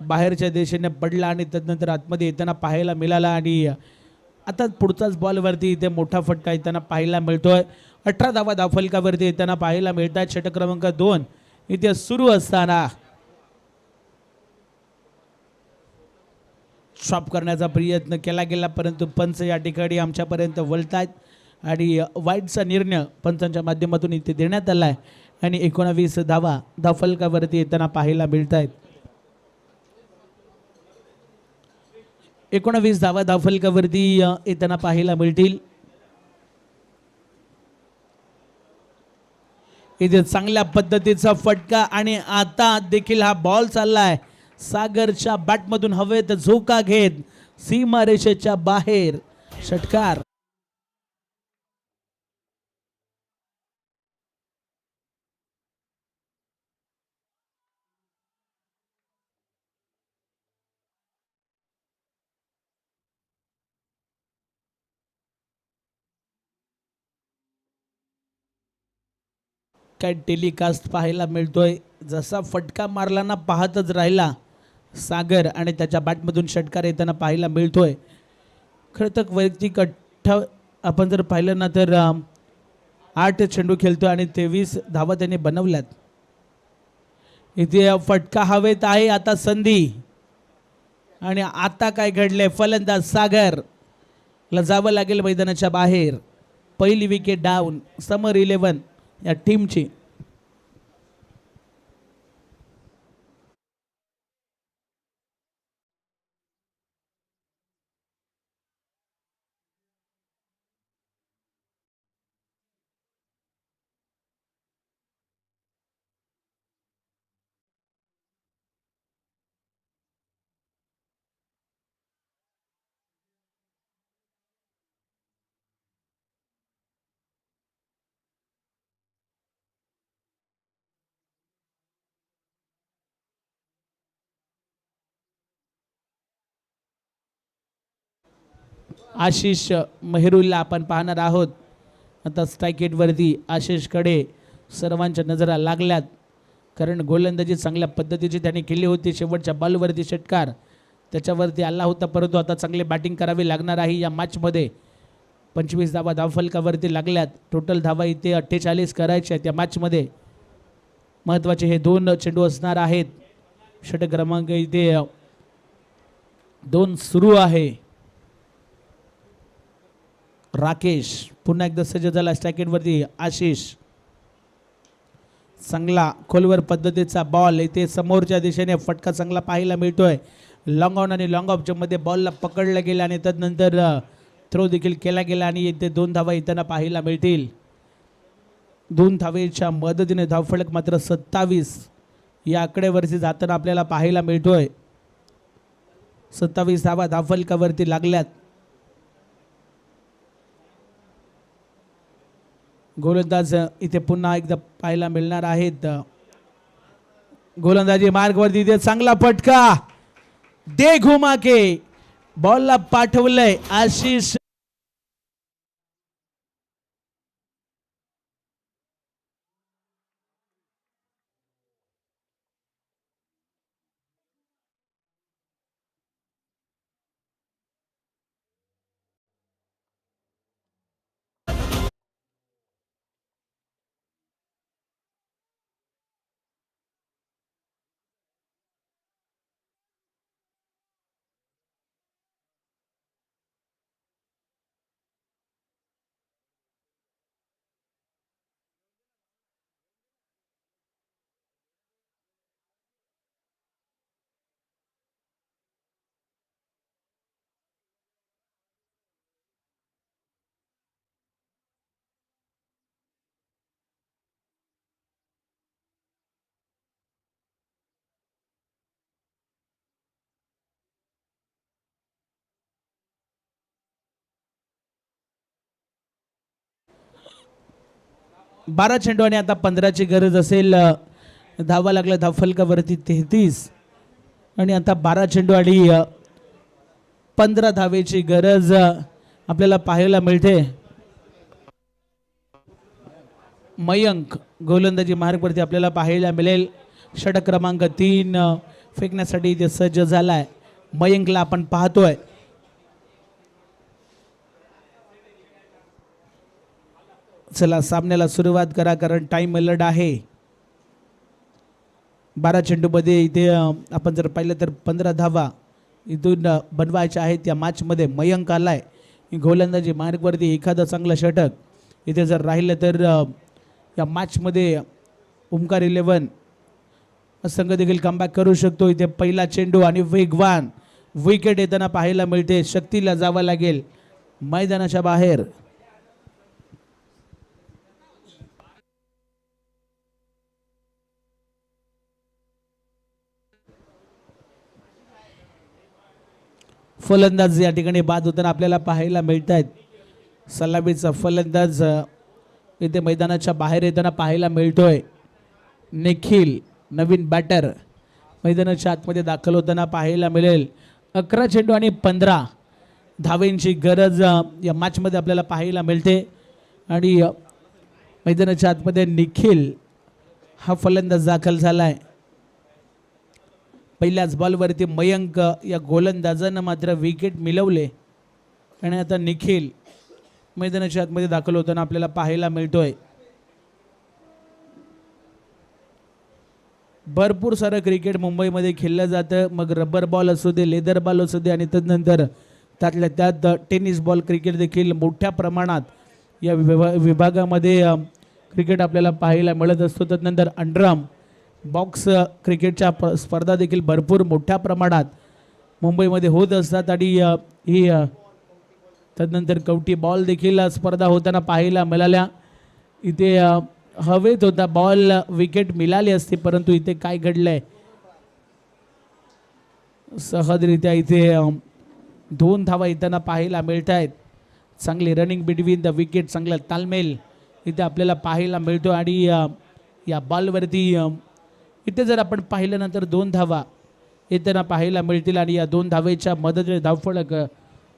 बाहेरच्या दिशेने पडला आणि त्यानंतर आतमध्ये येताना पाहायला मिळाला आणि आता पुढचाच बॉलवरती इथे मोठा फटका येताना पाहायला मिळतोय. 18 धावा धावफलकावरती येताना पाहायला मिळत आहेत. षटक क्रमांक 2 इथे सुरू असताना शॉप करण्याचा प्रयत्न केला गेला, परंतु पंच या ठिकाणी आमच्यापर्यंत वळतायत आणि वाईटचा निर्णय पंचांच्या माध्यमातून इथे देण्यात आला आहे आणि 19 धावा धावफलकावरती येताना पाहायला मिळत आहेत. 19 धावा धावफलकावरती येताना पाहायला मिळतील. इथे चांगल्या पद्धतीचा फटका आणि आता देखील हा बॉल चाललाय सागरच्या बॅटमधून हवेत झोका घेत सीमारेषेच्या बाहेर. षटकार. काय टेलिकास्ट पाहायला मिळतोय. जसा फटका मारला ना पाहतच राहिला सागर आणि त्याच्या बॅटमधून षटकार येताना पाहायला मिळतोय. खरं तर वैयक्तिक आपण जर पाहिलं ना तर 8 चेंडू खेळतो आणि 23 धावा त्याने बनवल्यात. इथे फटका हवेत आहे. आता संधी आणि आता काय घडले, फलंदाज सागरला जावं लागेल मैदानाच्या बाहेर. पहिली विकेट डाऊन समर 11 या टीमची. आशिष मेहरुलला आपण पाहणार आहोत. आता स्ट्राईकेटवरती आशिषकडे सर्वांच्या नजरा लागल्यात, कारण गोलंदाजी चांगल्या पद्धतीची त्याने केली होती. शेवटच्या बॉलवरती षटकार त्याच्यावरती आला होता, परंतु आता चांगली बॅटिंग करावी लागणार आहे या मॅचमध्ये. 25 धावा धावफलकावरती लागल्यात. टोटल धावा इथे 48 करायच्या आहेत या मॅचमध्ये. महत्त्वाचे हे 2 चेंडू असणार आहेत. षटक क्रमांक इथे 2 सुरू आहे. राकेश पुन्हा एकदा सज्ज झाला स्ट्राईकेटवरती. आशिष चांगला खोलवर पद्धतीचा बॉल इथे समोरच्या दिशेने फटका चांगला पाहायला मिळतोय. लॉंग ऑन आणि लॉंग ऑफच्या मध्ये बॉलला पकडलं गेलं आणि तदनंतर थ्रो देखील केला गेला आणि इथे 2 धावा येताना पाहायला मिळतील. 2 धावेच्या मदतीने धावफलक मात्र 27 या आकड्यावरती जाताना आपल्याला पाहायला मिळतोय. 27 धावा धावफलकावरती लागल्यात. गोलंदाज इथे पुन्हा एकदा पाहायला मिळणार आहेत. गोलंदाजी मार्गवरती इथे चांगला फटका दे घुमा के बॉलला पाठवलंय आशिष. बारा चेंडू आणि आता 15ची गरज असेल. धावा लागला धावफलकावरती 33 आणि आता 12 चेंडू आणि 15 धावेची गरज आपल्याला पाहायला मिळते. मयंक गोलंदाजी मार्गवरती आपल्याला पाहायला मिळेल. षटक क्रमांक 3 फेकण्यासाठी इथे सज्ज झालाय. मयंकला आपण पाहतोय. चला सामन्याला सुरुवात करा, कारण टाइम अलर्ट आहे. 12 चेंडूमध्ये इथे आपण जर पाहिलं तर 15 धावा इथून बनवायच्या आहेत या मॅचमध्ये. मयंक आलाय गोलंदाजी मार्गवरती. एखादं चांगलं षटक इथे जर राहिलं तर या मॅचमध्ये ओमकार 11 संघ देखील कमबॅक करू शकतो. इथे पहिला चेंडू आणि वेगवान विकेट येताना पाहायला मिळते. शक्तीला जावं लागेल मैदानाच्या बाहेर. फलंदाज या ठिकाणी बाद होताना आपल्याला पाहायला मिळत आहेत. सलामीचा फलंदाज इथे मैदानाच्या बाहेर येताना पाहायला मिळतोय. निखिल नवीन बॅटर मैदानाच्या आतमध्ये दाखल होताना पाहायला मिळेल. 11 चेंडू आणि 15 धावेंची गरज या मॅचमध्ये आपल्याला पाहायला मिळते. आणि मैदानाच्या आतमध्ये निखिल हा फलंदाज दाखल झालाय. पहिल्याच बॉलवरती मयंक या गोलंदाजानं मात्र विकेट मिळवले आणि आता निखिल मैदानाच्या आतमध्ये दाखल होताना आपल्याला पाहायला मिळतोय. भरपूर सारं क्रिकेट मुंबईमध्ये खेळलं जातं. मग रबर बॉल असू दे, लेदर बॉल असू दे आणि तदनंतर त्यातल्या त्यात टेनिस बॉल क्रिकेट देखील मोठ्या प्रमाणात या विभागामध्ये क्रिकेट आपल्याला पाहायला मिळत असतो. त्यानंतर अंडरआर्म बॉक्स क्रिकेटच्या स्पर्धा देखील भरपूर मोठ्या प्रमाणात मुंबईमध्ये होत असतात आणि ही त्यानंतर कवटी बॉल देखील स्पर्धा होताना पाहायला मिळाल्या. इथे हवेत होता बॉल, विकेट मिळाली असती, परंतु इथे काय घडलंय, सहजरित्या इथे 2 धावा येताना पाहायला मिळत आहेत. चांगली रनिंग बिटवीन द विकेट, चांगला तालमेल इथे आपल्याला पाहायला मिळतो आणि या बॉलवरती इथे जर आपण पाहिल्यानंतर 2 धावा येताना पाहायला मिळतील आणि या 2 धावेच्या मदतीने धावफलक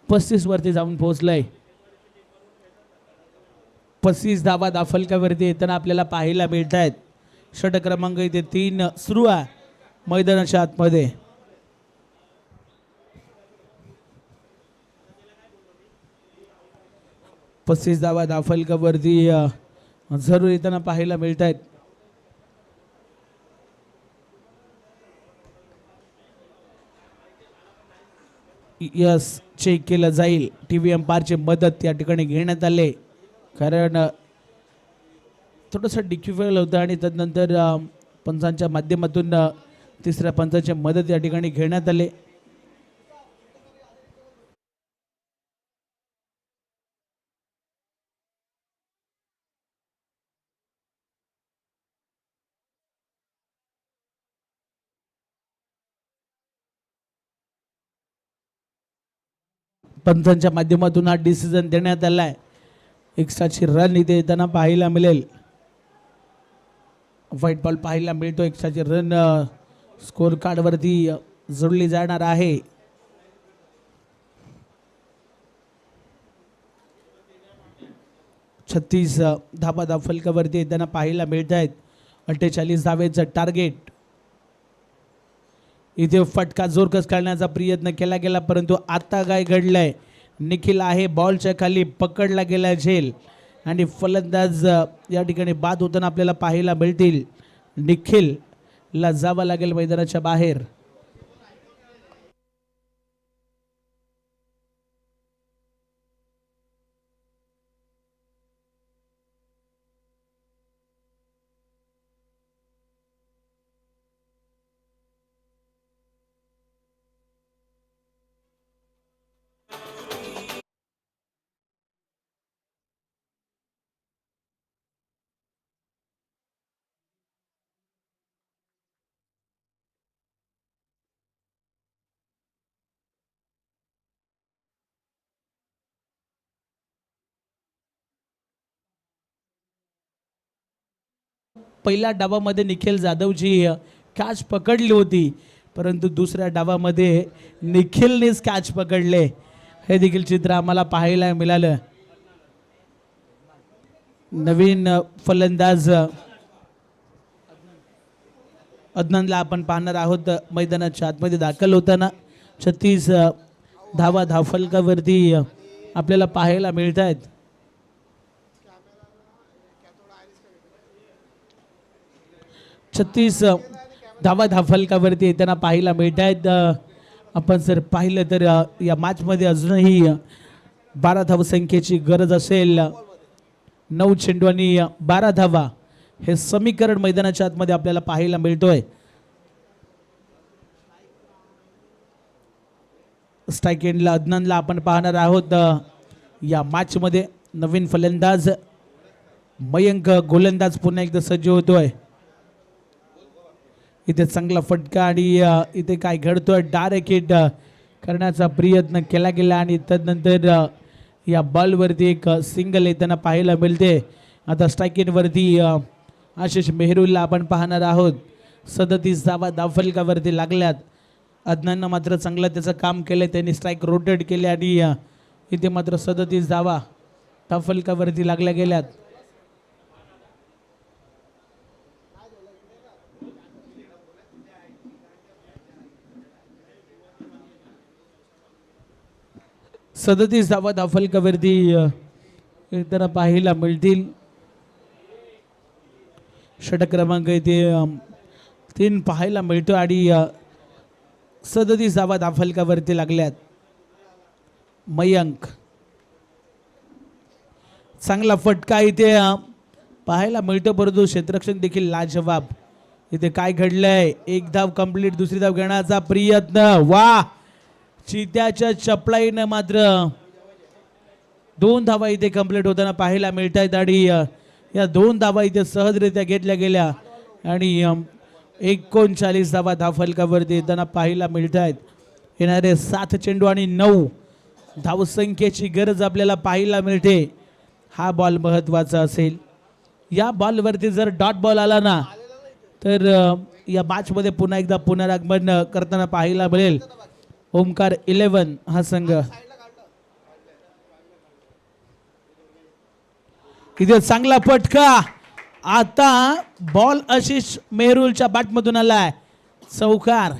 35 वरती जाऊन पोहोचलंय. 35 धावा धावफलकावरती येताना आपल्याला पाहायला मिळत आहेत. षटक क्रमांक इथे 3 सुरू आहे मैदानाच्या आतमध्ये. पस्तीस धावा धावफलकावरती जरूर येताना पाहायला मिळत आहेत. यस, चेक केलं जाईल. टीव्ही अंपायरची मदत या ठिकाणी घेण्यात आले, कारण थोडंसं डिक्युफेल होतं आणि त्यानंतर पंचांच्या माध्यमातून तिसऱ्या पंचांची मदत या ठिकाणी घेण्यात आले. पंचांच्या माध्यमातून हा डिसिजन देण्यात आला आहे. एक्स्ट्राची रन इथे येताना पाहायला मिळेल. व्हाईट बॉल पाहायला मिळतो. एक्स्ट्राची रन स्कोर कार्डवरती जोडली जाणार आहे. छत्तीस धावा धावफलकावरती येताना पाहायला मिळत आहेत. 48 धावेचं टार्गेट. इथे फटका जोरकस काढण्याचा प्रयत्न केला गेला, परंतु आता काय घडलंय, निखिल आहे बॉलच्या खाली, पकडला गेला झेल आणि फलंदाज या ठिकाणी बाद होताना आपल्याला पाहायला मिळतील. निखिलला जावं लागेल मैदानाच्या बाहेर. पहिल्या डावामध्ये निखिल जाधवची कॅच पकडली होती, परंतु दुसऱ्या डावामध्ये निखिलनेच कॅच पकडले. हे देखील चित्र आम्हाला पाहायला मिळालं. नवीन फलंदाज अदनानला आपण पाहणार आहोत मैदानाच्या आतमध्ये दाखल होताना. 36 धावा धावफलकावरती आपल्याला पाहायला मिळत आहेत. 36 धावा धावफलकावरती येताना पाहायला मिळत आहेत. आपण जर पाहिलं तर या मॅचमध्ये अजूनही 12 धावसंख्येची गरज असेल. 9 चेंडू आणि 12 धावा हे समीकरण मैदानाच्या आतमध्ये आपल्याला पाहायला मिळतोय. स्ट्राईक एंडला अदनानला आपण पाहणार आहोत या मॅचमध्ये. नवीन फलंदाज मयंक गोलंदाज पुन्हा एकदा सज्ज होतोय. इथे चांगला फटका आणि इथे काय घडतोय, डायरेक्ट हिट करण्याचा प्रयत्न केला गेला आणि त्यानंतर या बॉलवरती एक सिंगल येताना पाहायला मिळते. आता स्ट्राईकिंगवरती आशिष मेहरुलला आपण पाहणार आहोत. 37 धावा धावफलकावरती लागल्यात. अदनाननं मात्र चांगलं त्याचं काम केलं, त्यांनी स्ट्राईक रोटेट केले आणि इथे मात्र 37 धावा धावफलकावरती लागल्या गेल्यात. सदतीस धावा धावफलकावरती येताना पाहायला मिळतील. षटक क्रमांक इथे 3 पाहायला मिळतो आणि 37 धावा धावफलकावरती लागल्यात. मयंक चांगला फटका इथे पाहायला मिळतो, परंतु क्षेत्ररक्षण देखील लाजवाब. इथे काय घडलंय, एक धाव कंप्लीट, दुसरी धाव घेण्याचा प्रयत्न. वा, चित्याच्या चपलाईनं मात्र 2 धावा इथे कंप्लीट होताना पाहायला मिळत आहेत आणि या 2 धावा इथे सहजरित्या घेतल्या गेल्या आणि 39 धावा धावफलकावरती येताना पाहायला मिळत आहेत. येणारे 7 चेंडू आणि 9 धावसंख्येची गरज आपल्याला पाहायला मिळते. हा बॉल महत्त्वाचा असेल. या बॉलवरती जर डॉट बॉल आला ना तर या मॅचमध्ये पुन्हा एकदा पुनरागमन करताना पाहायला मिळेल ओमकार 11 हा संघ. इथे चांगला फटका, आता बॉल आशिष मेहरुलच्या बॅटमधून आलाय, चौकार.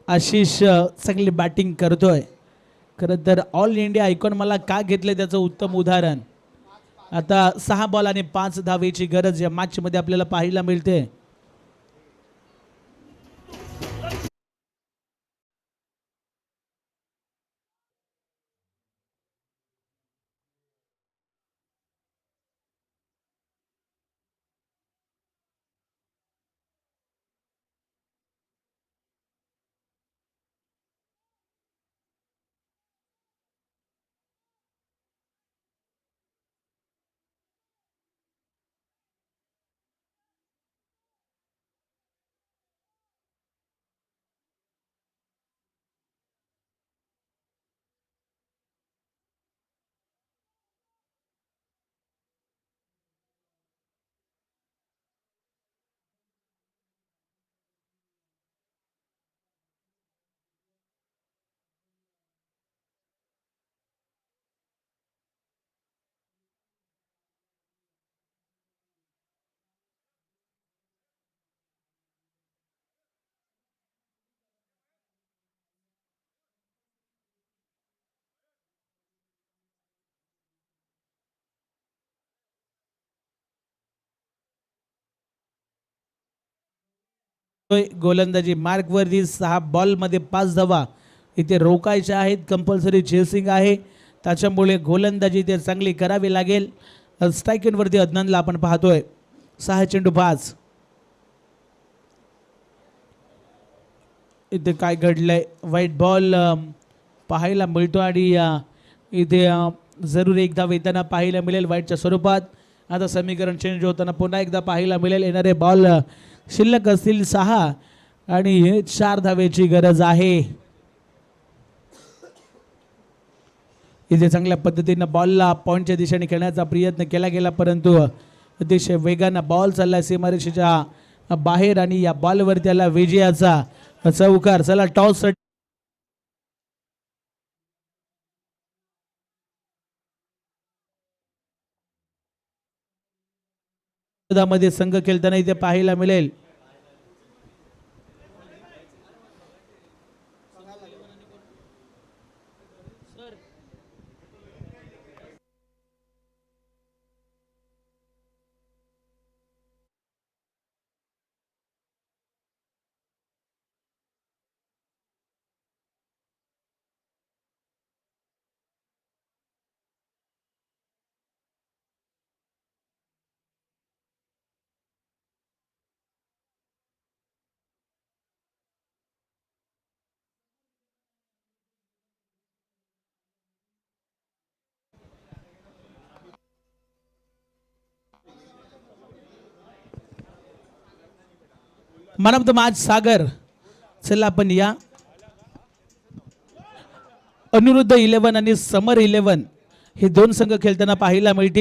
आशिष चांगली बॅटिंग करतोय. खरं तर ऑल इंडिया आयकॉन मला का घेतलं त्याचं उत्तम उदाहरण. आता 6 बॉल आणि 5 धावेची गरज या मॅच मध्ये आपल्याला पाहायला मिळते. गोलंदाजी मार्क वरती 6 बॉल मध्ये 5 धावा इथे रोकायच्या आहेत. कंपल्सरी चेसिंग आहे, त्याच्यामुळे गोलंदाजी इथे चांगली करावी लागेल. स्ट्राईक वरती अदनानला आपण पाहतोय. 6 चेंडू 5. इथे काय घडलंय, व्हाईट बॉल पाहायला मिळतो आणि इथे जरूर एक धाव येताना पाहायला मिळेल व्हाईटच्या स्वरूपात. आता समीकरण चेंज होताना पुन्हा एकदा पाहायला मिळेल. येणारे बॉल शिल्लक असतील 6 आणि 4 धावेची गरज आहे. इथे चांगल्या पद्धतीने बॉलला पॉइंटच्या दिशेने खेळण्याचा प्रयत्न केला गेला, परंतु अतिशय वेगानं बॉल चालला सीमारेषेच्या बाहेर आणि या बॉलवर त्याला विजयाचा चौकार. चला टॉस मध्ये संघ खेळताना इथे पाहायला मिळेल. मन ऑफ द मॅच सागर. चला आपण या अनिरुद्ध 11 आणि समर 11 हे 2 संघ खेळताना पाहायला मिळतील.